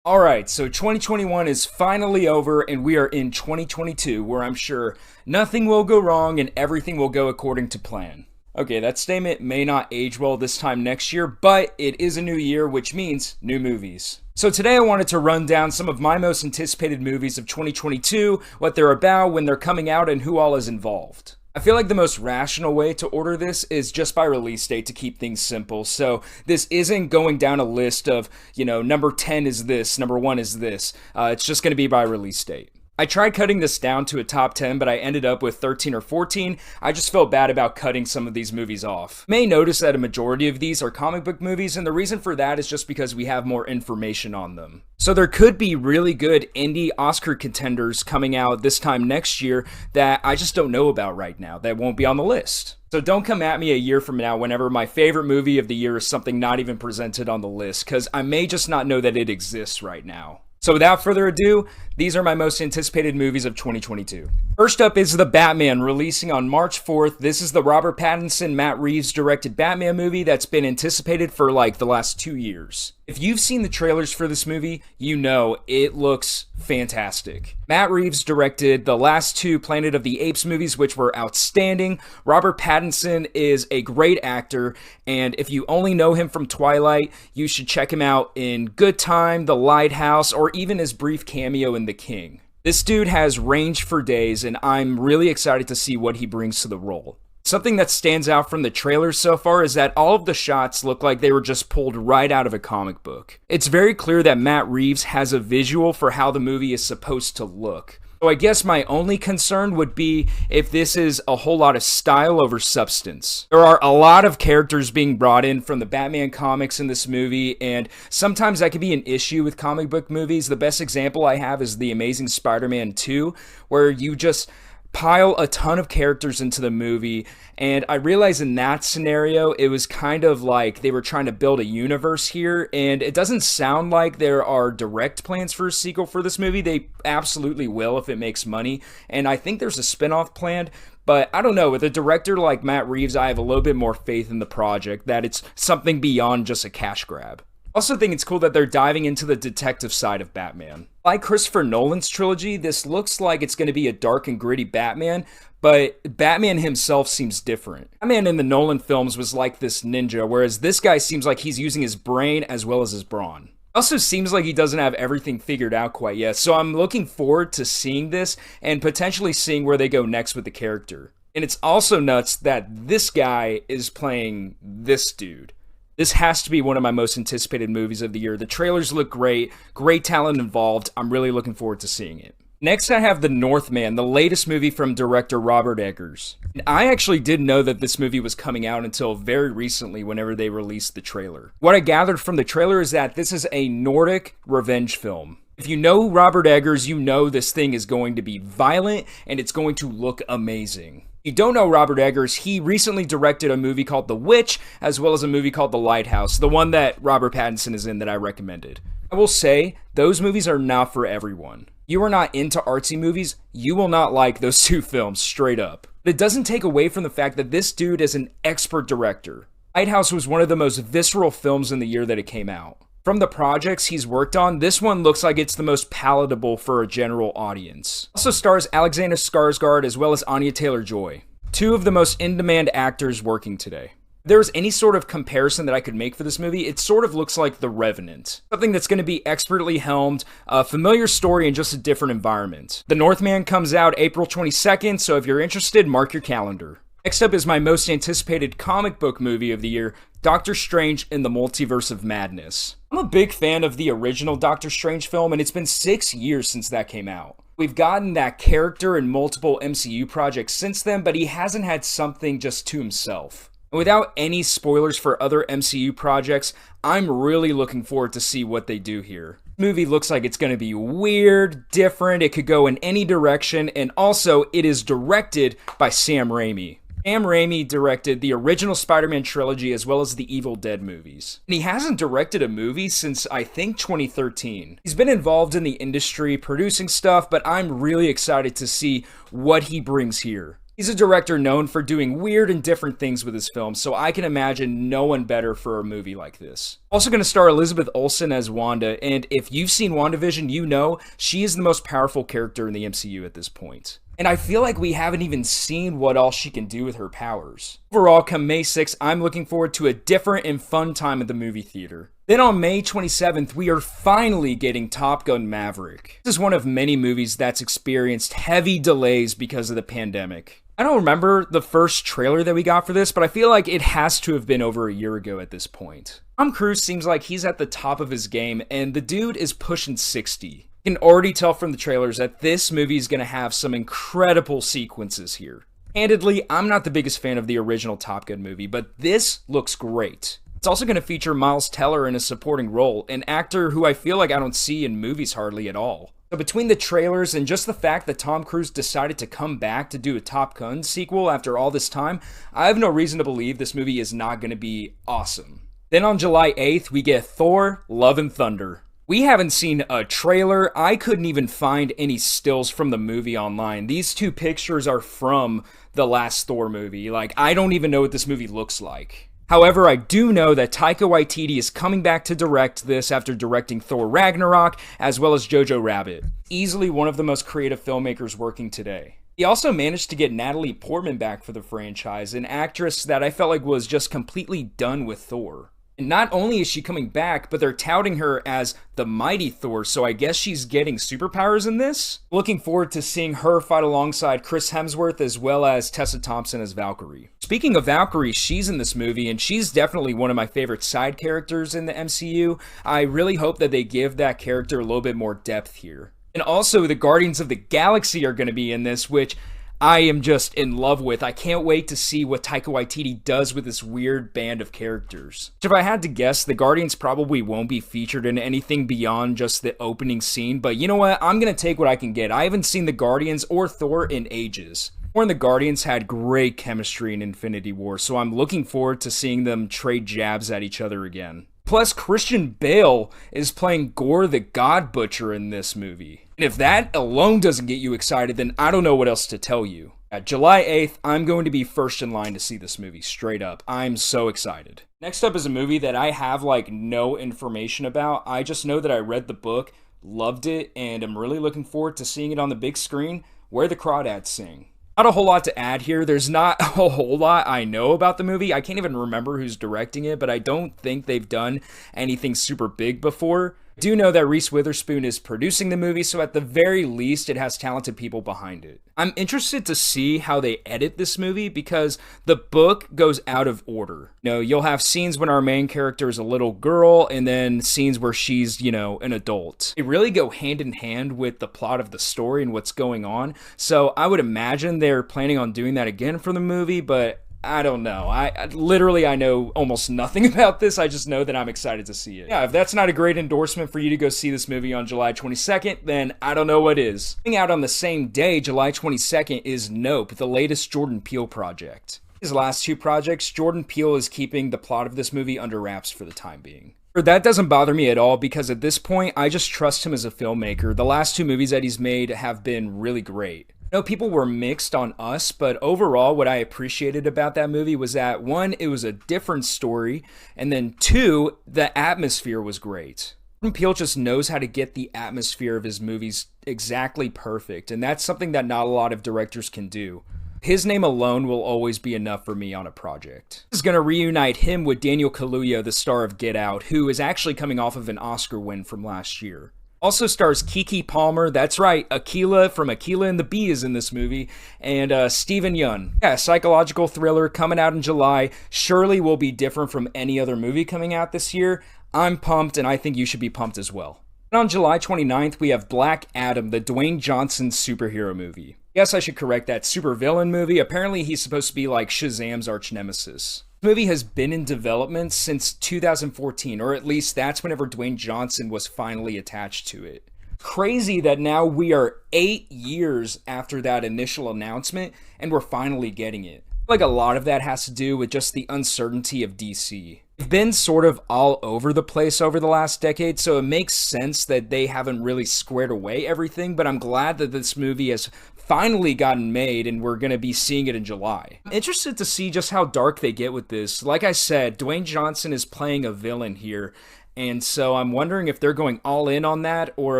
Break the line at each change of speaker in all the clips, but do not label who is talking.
Alright, so 2021 is finally over and we are in 2022 where I'm sure nothing will go wrong and everything will go according to plan. Okay, that statement may not age well this time next year, but it is a new year, which means new movies. So today I wanted to run down some of my most anticipated movies of 2022, what they're about, when they're coming out, and who all is involved. I feel like the most rational way to order this is just by release date to keep things simple. So this isn't going down a list of, number 10 is this, number 1 is this. It's just going to be by release date. I tried cutting this down to a top 10, but I ended up with 13 or 14. I just felt bad about cutting some of these movies off. You may notice that a majority of these are comic book movies, and the reason for that is just because we have more information on them. So there could be really good indie Oscar contenders coming out this time next year that I just don't know about right now, that won't be on the list. So don't come at me a year from now whenever my favorite movie of the year is something not even presented on the list, because I may just not know that it exists right now. So without further ado, these are my most anticipated movies of 2022. First up is The Batman, releasing on March 4th. This is the Robert Pattinson, Matt Reeves directed Batman movie that's been anticipated for like the last 2 years. If you've seen the trailers for this movie, you know it looks fantastic. Matt Reeves directed the last 2 Planet of the Apes movies, which were outstanding. Robert Pattinson is a great actor, and if you only know him from Twilight, you should check him out in Good Time, The Lighthouse, or even his brief cameo in The King. This dude has range for days, and I'm really excited to see what he brings to the role. Something that stands out from the trailers so far is that all of the shots look like they were just pulled right out of a comic book. It's very clear that Matt Reeves has a visual for how the movie is supposed to look. So I guess my only concern would be if this is a whole lot of style over substance. There are a lot of characters being brought in from the Batman comics in this movie, and sometimes that can be an issue with comic book movies. The best example I have is The Amazing Spider-Man 2, where you just pile a ton of characters into the movie, and I realize in that scenario it was kind of like they were trying to build a universe here, and it doesn't sound like there are direct plans for a sequel for this movie. They absolutely will if it makes money, and I think there's a spin-off planned, but I don't know, with a director like Matt Reeves, I have a little bit more faith in the project, that it's something beyond just a cash grab. I also think it's cool that they're diving into the detective side of Batman. Like Christopher Nolan's trilogy, this looks like it's going to be a dark and gritty Batman, but Batman himself seems different. Batman in the Nolan films was like this ninja, whereas this guy seems like he's using his brain as well as his brawn. Also seems like he doesn't have everything figured out quite yet, so I'm looking forward to seeing this and potentially seeing where they go next with the character. And it's also nuts that this guy is playing this dude. This has to be one of my most anticipated movies of the year. The trailers look great talent involved. I'm really looking forward to seeing it. Next, I have The Northman, the latest movie from director Robert Eggers. And I actually didn't know that this movie was coming out until very recently whenever they released the trailer. What I gathered from the trailer is that this is a Nordic revenge film. If you know Robert Eggers, you know this thing is going to be violent and it's going to look amazing. If you don't know Robert Eggers, he recently directed a movie called The Witch, as well as a movie called The Lighthouse, the one that Robert Pattinson is in that I recommended. I will say, those movies are not for everyone. You are not into artsy movies, you will not like those 2 films, straight up. But it doesn't take away from the fact that this dude is an expert director. Lighthouse was one of the most visceral films in the year that it came out. From the projects he's worked on, this one looks like it's the most palatable for a general audience. Also stars Alexander Skarsgård as well as Anya Taylor-Joy, 2 of the most in-demand actors working today. If there's any sort of comparison that I could make for this movie, it sort of looks like The Revenant. Something that's going to be expertly helmed, a familiar story in just a different environment. The Northman comes out April 22nd, so if you're interested, mark your calendar. Next up is my most anticipated comic book movie of the year, Doctor Strange in the Multiverse of Madness. I'm a big fan of the original Doctor Strange film, and it's been 6 years since that came out. We've gotten that character in multiple MCU projects since then, but he hasn't had something just to himself. And without any spoilers for other MCU projects, I'm really looking forward to see what they do here. The movie looks like it's going to be weird, different, it could go in any direction, and also it is directed by Sam Raimi. Sam Raimi directed the original Spider-Man trilogy as well as the Evil Dead movies. And he hasn't directed a movie since, I think, 2013. He's been involved in the industry producing stuff, but I'm really excited to see what he brings here. He's a director known for doing weird and different things with his films, so I can imagine no one better for a movie like this. Also going to star Elizabeth Olsen as Wanda, and if you've seen WandaVision, you know she is the most powerful character in the MCU at this point. And I feel like we haven't even seen what all she can do with her powers. Overall, come May 6th, I'm looking forward to a different and fun time at the movie theater. Then on May 27th, we are finally getting Top Gun Maverick. This is one of many movies that's experienced heavy delays because of the pandemic. I don't remember the first trailer that we got for this, but I feel like it has to have been over a year ago at this point. Tom Cruise seems like he's at the top of his game, and the dude is pushing 60. You can already tell from the trailers that this movie is going to have some incredible sequences here. Candidly, I'm not the biggest fan of the original Top Gun movie, but this looks great. It's also going to feature Miles Teller in a supporting role, an actor who I feel like I don't see in movies hardly at all. So between the trailers and just the fact that Tom Cruise decided to come back to do a Top Gun sequel after all this time, I have no reason to believe this movie is not going to be awesome. Then on July 8th, we get Thor: Love and Thunder. We haven't seen a trailer. I couldn't even find any stills from the movie online. These two pictures are from the last Thor movie. I don't even know what this movie looks like. However, I do know that Taika Waititi is coming back to direct this after directing Thor Ragnarok, as well as Jojo Rabbit. Easily one of the most creative filmmakers working today. He also managed to get Natalie Portman back for the franchise, an actress that I felt like was just completely done with Thor. And not only is she coming back, but they're touting her as the mighty Thor, so I guess she's getting superpowers in this? Looking forward to seeing her fight alongside Chris Hemsworth as well as Tessa Thompson as Valkyrie. Speaking of Valkyrie, she's in this movie, and she's definitely one of my favorite side characters in the MCU. I really hope that they give that character a little bit more depth here. And also, the Guardians of the Galaxy are going to be in this, which I am just in love with. I can't wait to see what Taika Waititi does with this weird band of characters. If I had to guess, the Guardians probably won't be featured in anything beyond just the opening scene, but you know what? I'm gonna take what I can get. I haven't seen the Guardians or Thor in ages. Thor and the Guardians had great chemistry in Infinity War, so I'm looking forward to seeing them trade jabs at each other again. Plus, Christian Bale is playing Gore the God Butcher in this movie. And if that alone doesn't get you excited, then I don't know what else to tell you. At July 8th, I'm going to be first in line to see this movie, straight up. I'm so excited. Next up is a movie that I have no information about. I just know that I read the book, loved it, and I'm really looking forward to seeing it on the big screen. Where the Crawdads Sing. Not a whole lot to add here. There's not a whole lot I know about the movie. I can't even remember who's directing it, but I don't think they've done anything super big before. I do know that Reese Witherspoon is producing the movie, so at the very least, it has talented people behind it. I'm interested to see how they edit this movie because the book goes out of order. You'll have scenes when our main character is a little girl and then scenes where she's, an adult. They really go hand in hand with the plot of the story and what's going on. So I would imagine they're planning on doing that again for the movie, but I don't know. I know almost nothing about this. I just know that I'm excited to see it. Yeah, if that's not a great endorsement for you to go see this movie on July 22nd, then I don't know what is. Coming out on the same day, July 22nd, is Nope, the latest Jordan Peele project. His last two projects, Jordan Peele is keeping the plot of this movie under wraps for the time being. That doesn't bother me at all because at this point, I just trust him as a filmmaker. The last two movies that he's made have been really great. People were mixed on Us, but overall what I appreciated about that movie was that, one, it was a different story, and then two, the atmosphere was great. Jordan Peele just knows how to get the atmosphere of his movies exactly perfect, and that's something that not a lot of directors can do. His name alone will always be enough for me on a project. This is going to reunite him with Daniel Kaluuya, the star of Get Out, who is actually coming off of an Oscar win from last year. Also stars Keke Palmer, that's right, Akilah from Akilah and the Bee is in this movie, and Steven Yeun. Yeah, psychological thriller coming out in July, surely will be different from any other movie coming out this year. I'm pumped, and I think you should be pumped as well. And on July 29th, we have Black Adam, the Dwayne Johnson superhero movie. Yes, I should correct that, supervillain movie. Apparently he's supposed to be like Shazam's arch nemesis. The movie has been in development since 2014, or at least that's whenever Dwayne Johnson was finally attached to it. Crazy that now we are 8 years after that initial announcement, and we're finally getting it. A lot of that has to do with just the uncertainty of DC. They've been sort of all over the place over the last decade, so it makes sense that they haven't really squared away everything, but I'm glad that this movie has finally gotten made and we're going to be seeing it in July. I'm interested to see just how dark they get with this. Like I said, Dwayne Johnson is playing a villain here, and so I'm wondering if they're going all in on that or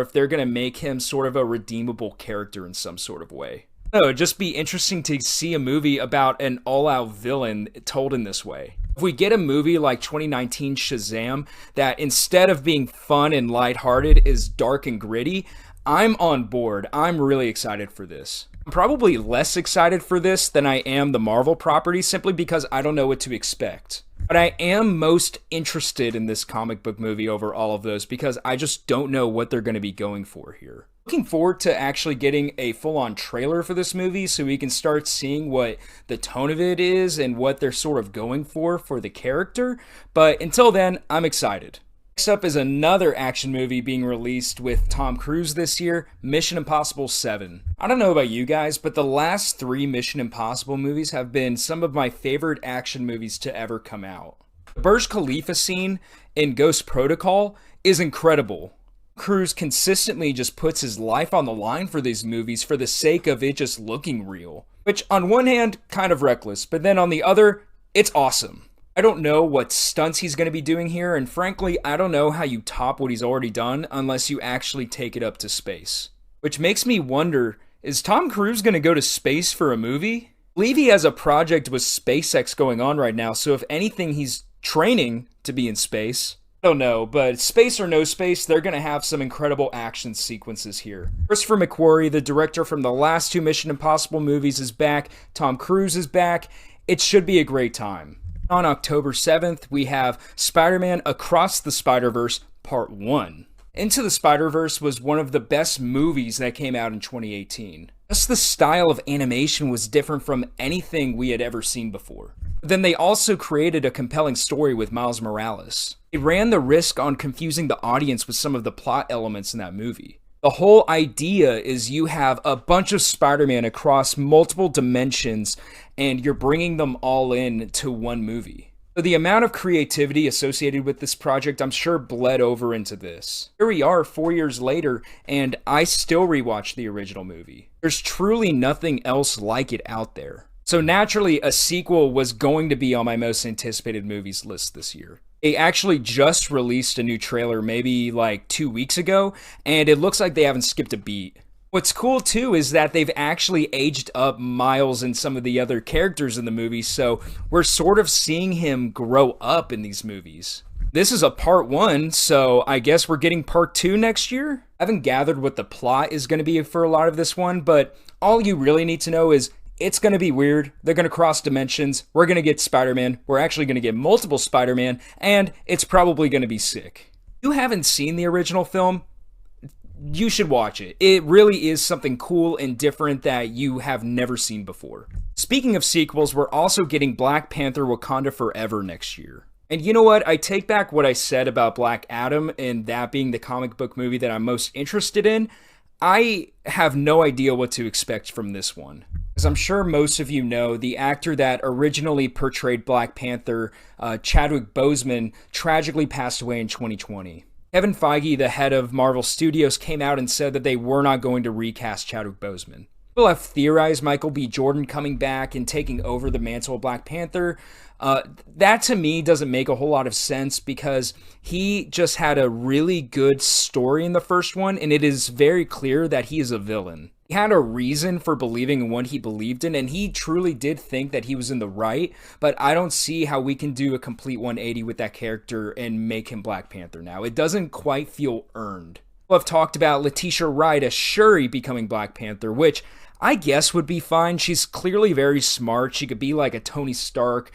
if they're going to make him sort of a redeemable character in some sort of way. No, it'd just be interesting to see a movie about an all-out villain told in this way. If we get a movie like 2019 Shazam that instead of being fun and lighthearted is dark and gritty, I'm on board. I'm really excited for this. I'm probably less excited for this than I am the Marvel property simply because I don't know what to expect. But I am most interested in this comic book movie over all of those because I just don't know what they're going to be going for here. Looking forward to actually getting a full-on trailer for this movie so we can start seeing what the tone of it is and what they're sort of going for the character. But until then, I'm excited. Next up is another action movie being released with Tom Cruise this year, Mission Impossible 7. I don't know about you guys, but the last 3 Mission Impossible movies have been some of my favorite action movies to ever come out. The Burj Khalifa scene in Ghost Protocol is incredible. Cruise consistently just puts his life on the line for these movies for the sake of it just looking real. Which, on one hand, kind of reckless, but then on the other, it's awesome. I don't know what stunts he's going to be doing here, and frankly, I don't know how you top what he's already done unless you actually take it up to space. Which makes me wonder, is Tom Cruise going to go to space for a movie? I believe he has a project with SpaceX going on right now, so if anything, he's training to be in space. I don't know, but space or no space, they're going to have some incredible action sequences here. Christopher McQuarrie, the director from the last 2 Mission Impossible movies, is back. Tom Cruise is back. It should be a great time. On October 7th, we have Spider-Man Across the Spider-Verse Part 1. Into the Spider-Verse was one of the best movies that came out in 2018. Just the style of animation was different from anything we had ever seen before. But then they also created a compelling story with Miles Morales. They ran the risk on confusing the audience with some of the plot elements in that movie. The whole idea is you have a bunch of Spider-Man across multiple dimensions and you're bringing them all in to one movie. So the amount of creativity associated with this project, I'm sure, bled over into this. Here we are 4 years later, and I still rewatch the original movie. There's truly nothing else like it out there. So naturally, a sequel was going to be on my most anticipated movies list this year. They actually just released a new trailer maybe like 2 weeks ago, and it looks like they haven't skipped a beat. What's cool too is that they've actually aged up Miles and some of the other characters in the movie, so we're sort of seeing him grow up in these movies. This is a part 1, so I guess we're getting part 2 next year? I haven't gathered what the plot is going to be for a lot of this one, but all you really need to know is it's going to be weird, they're going to cross dimensions, we're going to get Spider-Man, we're actually going to get multiple Spider-Man, and it's probably going to be sick. If you haven't seen the original film, you should watch it. It really is something cool and different that you have never seen before. Speaking of sequels, we're also getting Black Panther Wakanda Forever next year. And you know what? I take back what I said about Black Adam and that being the comic book movie that I'm most interested in. I have no idea what to expect from this one. As I'm sure most of you know, the actor that originally portrayed Black Panther, Chadwick Boseman, tragically passed away in 2020. Kevin Feige, the head of Marvel Studios, came out and said that they were not going to recast Chadwick Boseman. People have theorized Michael B. Jordan coming back and taking over the mantle of Black Panther. That to me doesn't make a whole lot of sense because he just had a really good story in the first one, and it is very clear that he is a villain. He had a reason for believing in what he believed in, and he truly did think that he was in the right, but I don't see how we can do a complete 180 with that character and make him Black Panther now. It doesn't quite feel earned. People have talked about Letitia Wright as Shuri becoming Black Panther, which I guess would be fine. She's clearly very smart. She could be like a Tony Stark,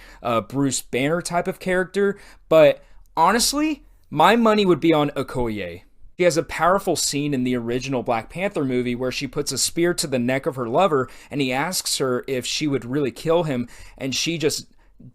Bruce Banner type of character, but honestly, my money would be on Okoye. She has a powerful scene in the original Black Panther movie where she puts a spear to the neck of her lover and he asks her if she would really kill him, and she just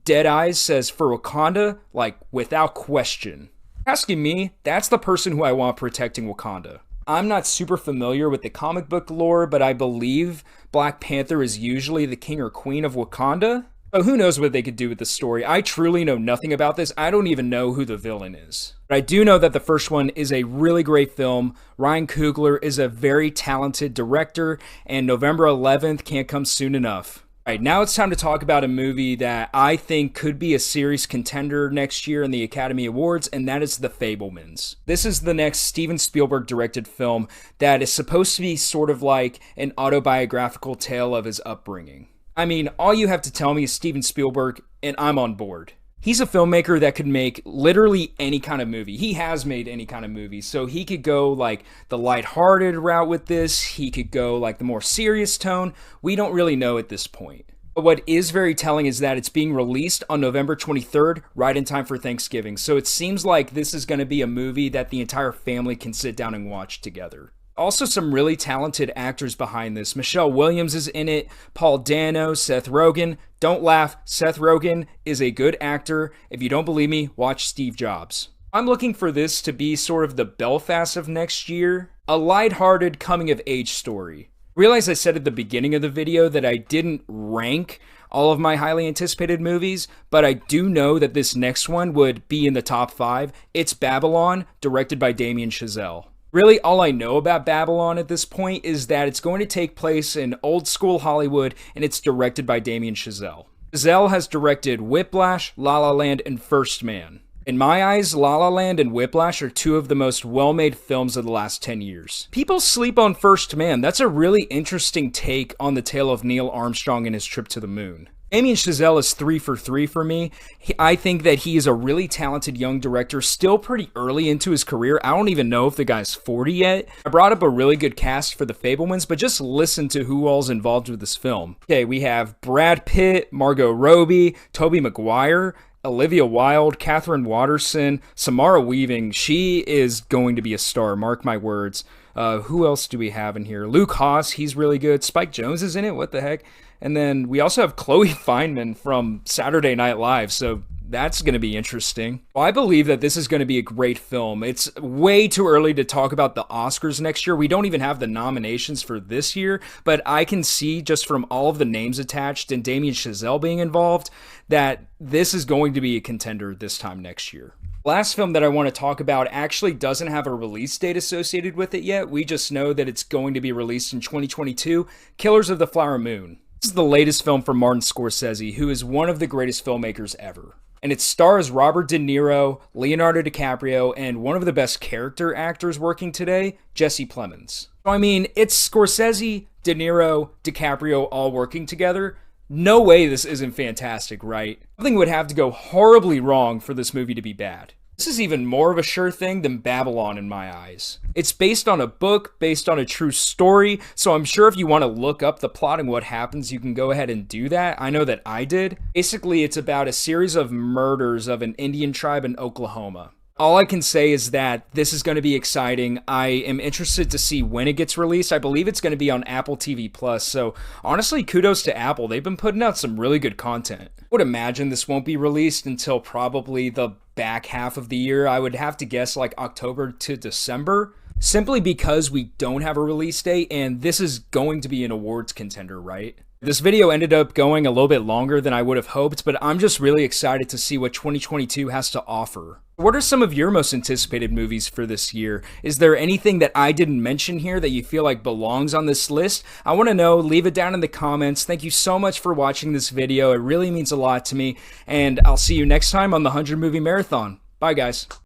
dead eyes says, "For Wakanda," like without question. Asking me, that's the person who I want protecting Wakanda. I'm not super familiar with the comic book lore, but I believe Black Panther is usually the king or queen of Wakanda. So who knows what they could do with the story. I truly know nothing about this. I don't even know who the villain is. But I do know that the first one is a really great film. Ryan Coogler is a very talented director, and November 11th can't come soon enough. All right, now it's time to talk about a movie that I think could be a series contender next year in the Academy Awards, and that is The Fabelmans. This is the next Steven Spielberg directed film that is supposed to be sort of like an autobiographical tale of his upbringing. I mean, all you have to tell me is Steven Spielberg, and I'm on board. He's a filmmaker that could make literally any kind of movie. He has made any kind of movie. So he could go like the lighthearted route with this. He could go like the more serious tone. We don't really know at this point. But what is very telling is that it's being released on November 23rd, right in time for Thanksgiving. So it seems like this is going to be a movie that the entire family can sit down and watch together. Also, some really talented actors behind this. Michelle Williams is in it, Paul Dano, Seth Rogen. Don't laugh, Seth Rogen is a good actor. If you don't believe me, watch Steve Jobs. I'm looking for this to be sort of the Belfast of next year, a lighthearted coming-of-age story. Realize I said at the beginning of the video that I didn't rank all of my highly anticipated movies, but I do know that this next one would be in the top 5. It's Babylon, directed by Damien Chazelle. Really, all I know about Babylon at this point is that it's going to take place in old school Hollywood, and it's directed by Damien Chazelle. Chazelle has directed Whiplash, La La Land, and First Man. In my eyes, La La Land and Whiplash are two of the most well-made films of the last 10 years. People sleep on First Man. That's a really interesting take on the tale of Neil Armstrong and his trip to the moon. Damien Chazelle is 3 for 3 for me. I think that he is a really talented young director, still pretty early into his career. I don't even know if the guy's 40 yet. I brought up a really good cast for The Fabelmans, but just listen to who all's involved with this film. Okay, we have Brad Pitt, Margot Robbie, Tobey Maguire, Olivia Wilde, Catherine Watterson, Samara Weaving. She is going to be a star, mark my words. Who else do we have in here? Luke Haas, he's really good. Spike Jonze is in it, what the heck? And then we also have Chloe Fineman from Saturday Night Live, so that's going to be interesting. Well, I believe that this is going to be a great film. It's way too early to talk about the Oscars next year. We don't even have the nominations for this year, but I can see just from all of the names attached and Damien Chazelle being involved that this is going to be a contender this time next year. Last film that I want to talk about actually doesn't have a release date associated with it yet. We just know that it's going to be released in 2022, Killers of the Flower Moon. This is the latest film from Martin Scorsese, who is one of the greatest filmmakers ever. And it stars Robert De Niro, Leonardo DiCaprio, and one of the best character actors working today, Jesse Plemons. So, I mean, it's Scorsese, De Niro, DiCaprio all working together. No way this isn't fantastic, right? Something would have to go horribly wrong for this movie to be bad. This is even more of a sure thing than Babylon in my eyes. It's based on a book, based on a true story, so I'm sure if you want to look up the plot and what happens, you can go ahead and do that. I know that I did. Basically, it's about a series of murders of an Indian tribe in Oklahoma. All I can say is that this is going to be exciting. I am interested to see when it gets released. I believe it's going to be on Apple TV+, so honestly, kudos to Apple. They've been putting out some really good content. I would imagine this won't be released until probably the back half of the year. I would have to guess like October to December, simply because we don't have a release date, and this is going to be an awards contender, right? This video ended up going a little bit longer than I would have hoped, but I'm just really excited to see what 2022 has to offer. What are some of your most anticipated movies for this year? Is there anything that I didn't mention here that you feel like belongs on this list? I want to know. Leave it down in the comments. Thank you so much for watching this video. It really means a lot to me, and I'll see you next time on the 100 Movie Marathon. Bye, guys.